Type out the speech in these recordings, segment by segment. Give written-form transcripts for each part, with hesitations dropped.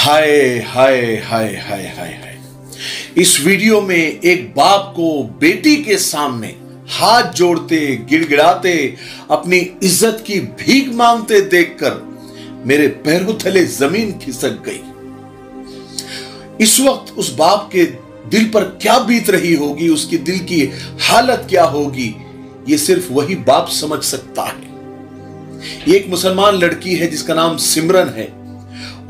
हाय हाय हाय हाय हाय हाय। इस वीडियो में एक बाप को बेटी के सामने हाथ जोड़ते गिड़गिड़ाते अपनी इज्जत की भीख मांगते देखकर मेरे पैरों तले जमीन खिसक गई। इस वक्त उस बाप के दिल पर क्या बीत रही होगी, उसकी दिल की हालत क्या होगी, ये सिर्फ वही बाप समझ सकता है। ये एक मुसलमान लड़की है जिसका नाम सिमरन है।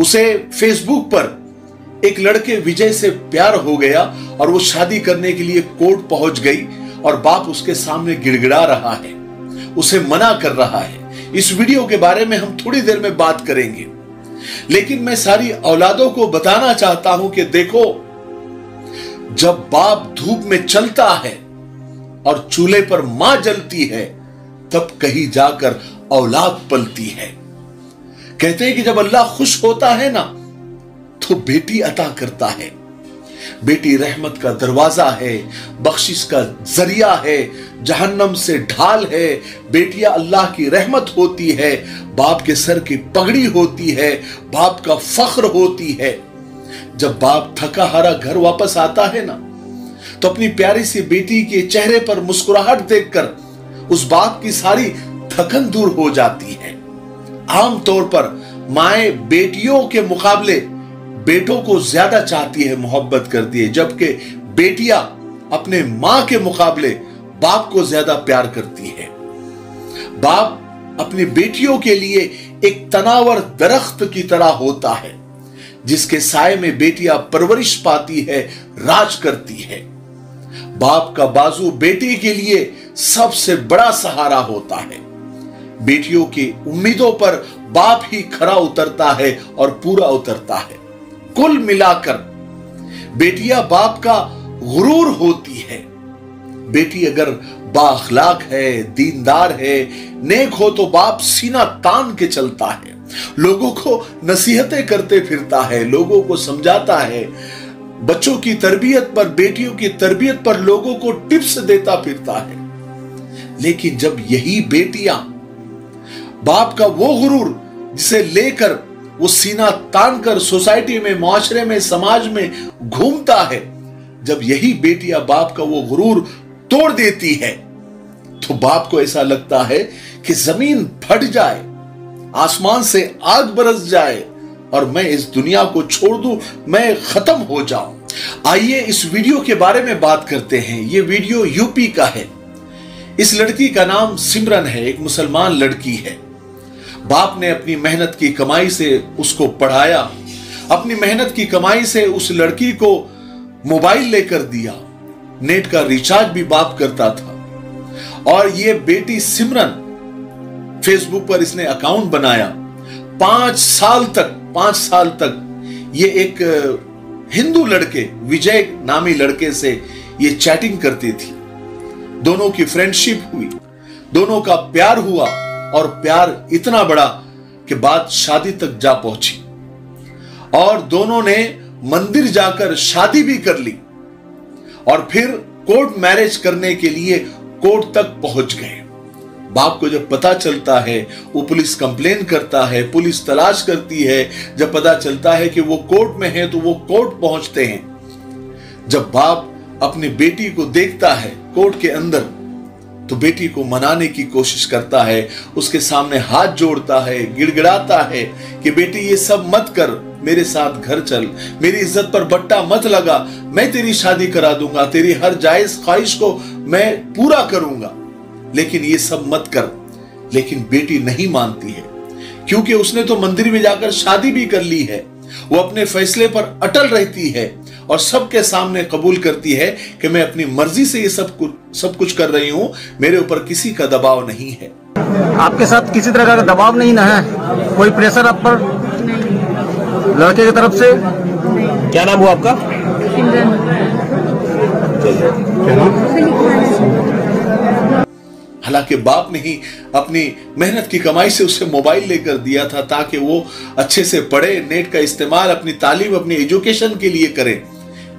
उसे फेसबुक पर एक लड़के विजय से प्यार हो गया और वो शादी करने के लिए कोर्ट पहुंच गई और बाप उसके सामने गिड़गिड़ा रहा है, उसे मना कर रहा है। इस वीडियो के बारे में हम थोड़ी देर में बात करेंगे, लेकिन मैं सारी औलादों को बताना चाहता हूं कि देखो, जब बाप धूप में चलता है और चूल्हे पर मां जलती है, तब कहीं जाकर औलाद पलती है। कहते हैं कि जब अल्लाह खुश होता है ना, तो बेटी अता करता है। बेटी रहमत का दरवाजा है, बख्शिश का जरिया है, जहन्नम से ढाल है। बेटियां अल्लाह की रहमत होती है, बाप के सर की पगड़ी होती है, बाप का फख्र होती है। जब बाप थका हारा घर वापस आता है ना, तो अपनी प्यारी सी बेटी के चेहरे पर मुस्कुराहट देखकर उस बाप की सारी थकन दूर हो जाती है। आमतौर पर माएं बेटियों के मुकाबले बेटों को ज्यादा चाहती है, मोहब्बत करती है, जबकि बेटियां अपने मां के मुकाबले बाप को ज्यादा प्यार करती है। बाप अपनी बेटियों के लिए एक तनावर दरख्त की तरह होता है, जिसके साए में बेटियां परवरिश पाती है, राज करती है। बाप का बाजू बेटी के लिए सबसे बड़ा सहारा होता है। बेटियों की उम्मीदों पर बाप ही खरा उतरता है और पूरा उतरता है। कुल मिलाकर बेटियां बाप का गुरूर होती है। बेटी अगर बाअखलाक है, दीनदार है, नेक हो, तो बाप सीना तान के चलता है, लोगों को नसीहतें करते फिरता है, लोगों को समझाता है, बच्चों की तरबियत पर, बेटियों की तरबियत पर लोगों को टिप्स देता फिरता है। लेकिन जब यही बेटियां बाप का वो गुरूर जिसे लेकर वो सीना तान कर सोसाइटी में, मुआशरे में, समाज में घूमता है, जब यही बेटियां बाप का वो गुरूर तोड़ देती है, तो बाप को ऐसा लगता है कि जमीन फट जाए, आसमान से आग बरस जाए और मैं इस दुनिया को छोड़ दूं, मैं खत्म हो जाऊं। आइए इस वीडियो के बारे में बात करते हैं। ये वीडियो यूपी का है। इस लड़की का नाम सिमरन है, एक मुसलमान लड़की है। बाप ने अपनी मेहनत की कमाई से उसको पढ़ाया, अपनी मेहनत की कमाई से उस लड़की को मोबाइल लेकर दिया, नेट का रिचार्ज भी बाप करता था। और ये बेटी सिमरन फेसबुक पर इसने अकाउंट बनाया। 5 साल तक ये एक हिंदू लड़के, विजय नामी लड़के से ये चैटिंग करती थी। दोनों की फ्रेंडशिप हुई, दोनों का प्यार हुआ और प्यार इतना बड़ा कि बात शादी तक जा पहुंची और दोनों ने मंदिर जाकर शादी भी कर ली और फिर कोर्ट मैरिज करने के लिए कोर्ट तक पहुंच गए। बाप को जब पता चलता है, वो पुलिस कंप्लेन करता है, पुलिस तलाश करती है। जब पता चलता है कि वो कोर्ट में है, तो वो कोर्ट पहुंचते हैं। जब बाप अपनी बेटी को देखता है कोर्ट के अंदर, तो बेटी को मनाने की कोशिश करता है, उसके सामने हाथ जोड़ता है, गिड़गिड़ाता है कि बेटी ये सब मत कर, मेरे साथ घर चल, मेरी इज्जत पर बट्टा मत लगा, मैं तेरी शादी करा दूंगा, तेरी हर जायज ख्वाहिश को मैं पूरा करूंगा, लेकिन ये सब मत कर। लेकिन बेटी नहीं मानती है, क्योंकि उसने तो मंदिर में जाकर शादी भी कर ली है। वो अपने फैसले पर अटल रहती है और सबके सामने कबूल करती है कि मैं अपनी मर्जी से ये सब कुछ कर रही हूं, मेरे ऊपर किसी का दबाव नहीं है। आपके साथ किसी तरह का दबाव नहीं ना है? कोई प्रेशर आप पर लड़के की तरफ से? क्या नाम हुआ आपका? हालांकि बाप ने ही अपनी मेहनत की कमाई से उसे मोबाइल लेकर दिया था ताकि वो अच्छे से पढ़े, नेट का इस्तेमाल अपनी तालीम, अपनी एजुकेशन के लिए करे।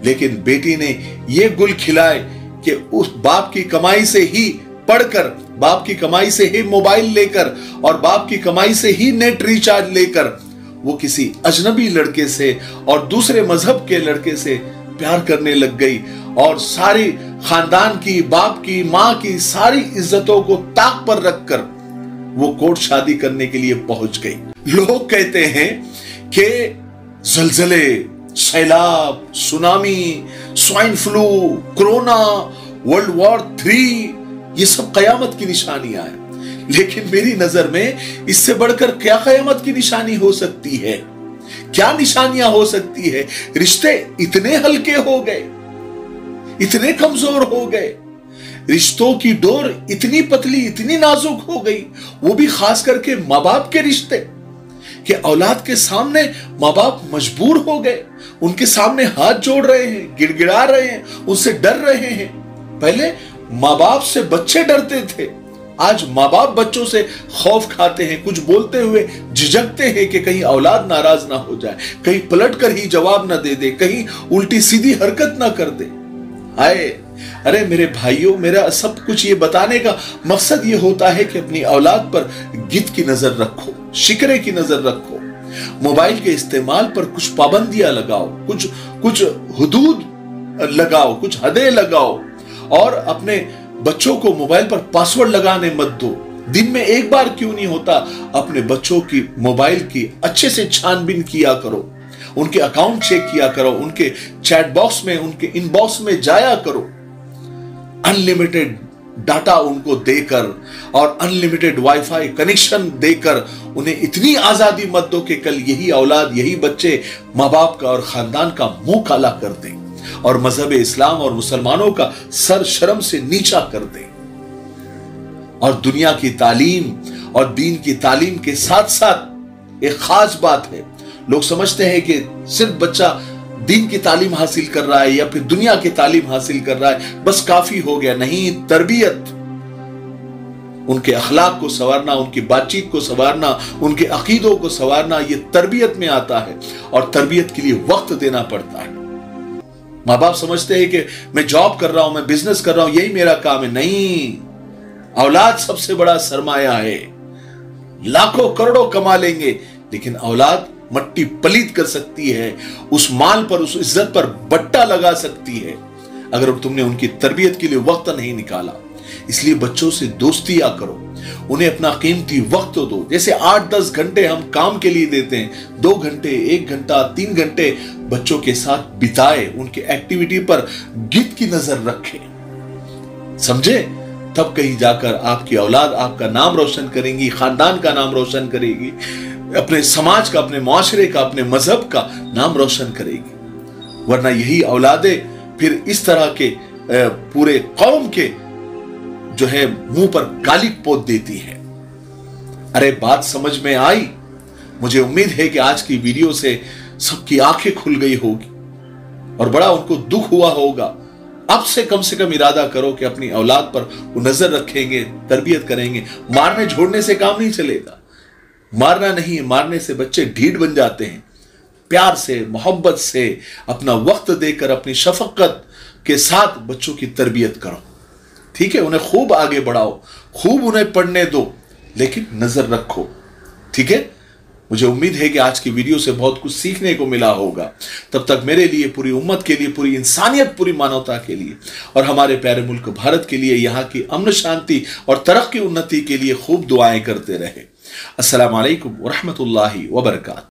लेकिन बेटी ने ये गुल खिलाए कि उस बाप की कमाई से ही पढ़कर, बाप की कमाई से ही मोबाइल लेकर और बाप की कमाई से ही नेट रिचार्ज लेकर वो किसी अजनबी लड़के से और दूसरे मजहब के लड़के से प्यार करने लग गई और सारी खानदान की, बाप की, मां की सारी इज्जतों को ताक पर रखकर वो कोर्ट शादी करने के लिए पहुंच गई। लोग कहते हैं कि जलजले, सैलाब, tsunami, swine flu, corona, world war 3 ये सब कयामत की निशानियां हैं। लेकिन मेरी नजर में इससे बढ़कर क्या कयामत की निशानी हो सकती है? क्या निशानियां हो सकती है? रिश्ते इतने हल्के हो गए, इतने कमजोर हो गए, रिश्तों की डोर इतनी पतली, इतनी नाजुक हो गई, वो भी खास करके माँ बाप के रिश्ते कि औलाद के सामने माँ बाप मजबूर हो गए, उनके सामने हाथ जोड़ रहे हैं, गिड़गिड़ा रहे हैं, उनसे डर रहे हैं। पहले माँ बाप से बच्चे डरते थे, आज माँ बाप बच्चों से खौफ खाते हैं, कुछ बोलते हुए झिझकते हैं कि कहीं औलाद नाराज ना हो जाए, कहीं पलट कर ही जवाब ना दे दे, कहीं उल्टी सीधी हरकत ना कर दे। हाय, अरे मेरे भाइयों, मेरा सब कुछ ये बताने का मकसद ये होता है कि अपनी औलाद पर गिद्ध की नजर रखो, शिकरे की नजर रखो, मोबाइल के इस्तेमाल पर कुछ पाबंदियां लगाओ, कुछ हुदूद लगाओ, कुछ हदें लगाओ और अपने बच्चों को मोबाइल पर पासवर्ड लगाने मत दो। दिन में एक बार क्यों नहीं होता, अपने बच्चों की मोबाइल की अच्छे से छानबीन किया करो, उनके अकाउंट चेक किया करो, उनके चैट बॉक्स में, उनके इनबॉक्स में जाया करो। अनलिमिटेड डाटा उनको देकर और अनलिमिटेड वाईफाई कनेक्शन देकर उन्हें इतनी आजादी मत दो कि कल यही औलाद, यही बच्चे माँ बाप का और खानदान का मुंह काला कर दें और मजहब इस्लाम और मुसलमानों का सर शर्म से नीचा कर दें। और दुनिया की तालीम और दीन की तालीम के साथ साथ एक खास बात है, लोग समझते हैं कि सिर्फ बच्चा दीन की तालीम हासिल कर रहा है या फिर दुनिया की तालीम हासिल कर रहा है बस काफी हो गया। नहीं, तरबियत, उनके अखलाक को संवारना, उनकी बातचीत को संवारना, उनके अकीदों को संवारना, ये तरबियत में आता है और तरबियत के लिए वक्त देना पड़ता है। माँ बाप समझते हैं कि मैं जॉब कर रहा हूं, मैं बिजनेस कर रहा हूं, यही मेरा काम है। नहीं, औलाद सबसे बड़ा सरमाया है। लाखों करोड़ों कमा लेंगे लेकिन औलाद मट्टी पलीत कर सकती है, उस माल पर, उस इज्जत पर बट्टा लगा सकती है अगर तुमने उनकी तरबियत के लिए वक्त नहीं निकाला। इसलिए बच्चों से दोस्तियां करो, उन्हें अपना कीमती वक्त दो। जैसे 8-10 घंटे हम काम के लिए देते हैं, 2 घंटे, 1 घंटा, 3 घंटे बच्चों के साथ बिताए, उनके एक्टिविटी पर गिद्ध की नजर रखें, समझे? तब कहीं जाकर आपकी औलाद आपका नाम रोशन करेंगी, खानदान का नाम रोशन करेगी, अपने समाज का, अपने मुआशरे का, अपने मजहब का नाम रोशन करेगी। वरना यही औलादें फिर इस तरह के पूरे कौम के जो है मुंह पर कालिक पोत देती है। अरे बात समझ में आई? मुझे उम्मीद है कि आज की वीडियो से सबकी आंखें खुल गई होगी और बड़ा उनको दुख हुआ होगा। अब से कम इरादा करो कि अपनी औलाद पर वो नजर रखेंगे, तरबियत करेंगे। मारने झोड़ने से काम नहीं चलेगा, मारना नहीं, मारने से बच्चे ढीठ बन जाते हैं। प्यार से, मोहब्बत से, अपना वक्त देकर, अपनी शफकत के साथ बच्चों की तरबियत करो, ठीक है? उन्हें खूब आगे बढ़ाओ, खूब उन्हें पढ़ने दो, लेकिन नजर रखो, ठीक है? मुझे उम्मीद है कि आज की वीडियो से बहुत कुछ सीखने को मिला होगा। तब तक मेरे लिए, पूरी उम्मत के लिए, पूरी इंसानियत, पूरी मानवता के लिए और हमारे प्यारे मुल्क भारत के लिए, यहाँ की अमन शांति और तरक्की उन्नति के लिए खूब दुआएं करते रहे। अस्सलाम वालेकुम व रहमतुल्लाहि व बरकातहू।